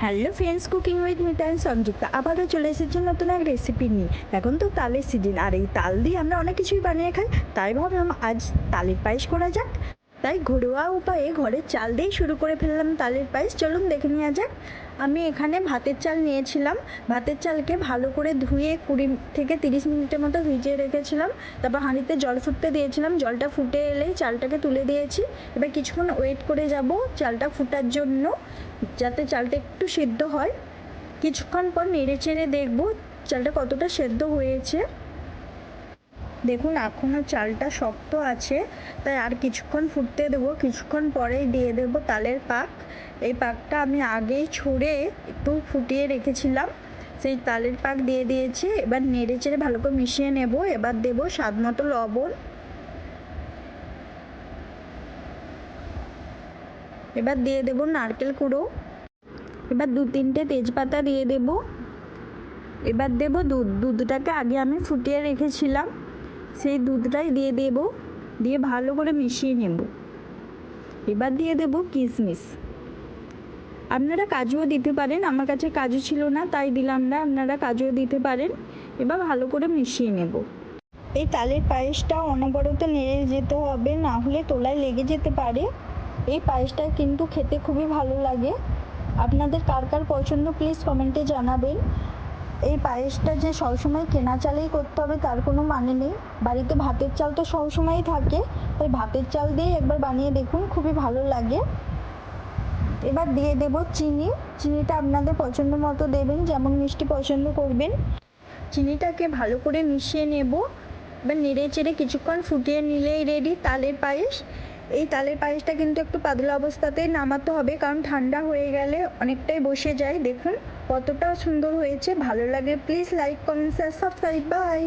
Hello friends, cooking with Mita and Sanjukta আবারও চলে এসেছি নতুন এক রেসিপি নিয়ে। এখন তো তালের সিজন, আর এই তাল দিয়ে আমরা অনেক কিছুই বানিয়ে খাই। তাই ভাবলাম আজ তালের পায়েস করা যাক। তাই ঘরোয়া উপায়ে ঘরের চাল দিয়েই শুরু করে ফেললাম তালের পায়েস। চলুন দেখে নেওয়া যাক। আমি এখানে ভাতের চাল নিয়েছিলাম। ভাতের চালকে ভালো করে ধুয়ে 20 থেকে 30 মিনিটের মতো ভিজিয়ে রেখেছিলাম। তারপর হাঁড়িতে জল ফুটতে দিয়েছিলাম। জলটা ফুটে এলেই চালটাকে তুলে দিয়েছি। এবার কিছুক্ষণ ওয়েট করে যাব চালটা ফুটার জন্য, যাতে চালটা একটু সেদ্ধ হয়। কিছুক্ষণ পর নেড়ে চেড়ে দেখব চালটা কতটা সেদ্ধ হয়েছে। দেখুন এখনও চালটা শক্ত আছে, তাই আর কিছুক্ষণ ফুটতে দেবো। কিছুক্ষণ পরেই দিয়ে দেবো তালের পাক। এই পাকটা আমি আগেই ছুঁড়ে একটু ফুটিয়ে রেখেছিলাম, সেই তালের পাক দিয়ে দিয়েছি। এবার নেড়ে চেড়ে ভালো করে মিশিয়ে নেব। এবার দেবো স্বাদ মতো লবণ। এবার দিয়ে দেবো নারকেল কুড়ো। এবার 2-3টে তেজপাতা দিয়ে দেব। এবার দেব দুধটাকে আগে আমি ফুটিয়ে রেখেছিলাম, সেই দুধটাই দিয়ে দেব। দিয়ে ভালো করে মিশিয়ে নেব। এবার দিয়ে দেব কিশমিশ। আপনারা কাজুও দিতে পারেন, আমার কাছে কাজু ছিল না তাই দিলাম না, আপনারা কাজুও দিতে পারেন। এবার ভালো করে মিশিয়ে নেব। এই তালের পায়েসটা অনবরত নেড়ে যেতে হবে, না হলে তোলায় লেগে যেতে পারে। এই পায়েসটা কিন্তু খেতে খুবই ভালো লাগে। আপনাদের কার কার পছন্দ প্লিজ কমেন্টে জানাবেন। এই পায়েসটা যে সবসময় কেনা চালেই করতে হবে তার কোনো মানে নেই। বাড়িতে ভাতের চাল তো সবসময়ই থাকে, তাই ভাতের চাল দিয়ে একবার বানিয়ে দেখুন, খুবই ভালো লাগে। এবার দিয়ে দেব চিনি। চিনিটা আপনাদের পছন্দ মতো দেবেন, যেমন মিষ্টি পছন্দ করবেন। চিনিটাকে ভালো করে মিশিয়ে নেব। এবার নেড়ে চেড়ে কিছুক্ষণ ফুটিয়ে নিলেই রেডি তালের পায়েস। এই তালের পায়েসটা কিন্তু একটু পাতলা অবস্থাতেই নামাতে হবে, কারণ ঠান্ডা হয়ে গেলে অনেকটাই বসে যায়। দেখুন কতটা সুন্দর হয়েছে। ভালো লাগে please like, comment, share, subscribe. By.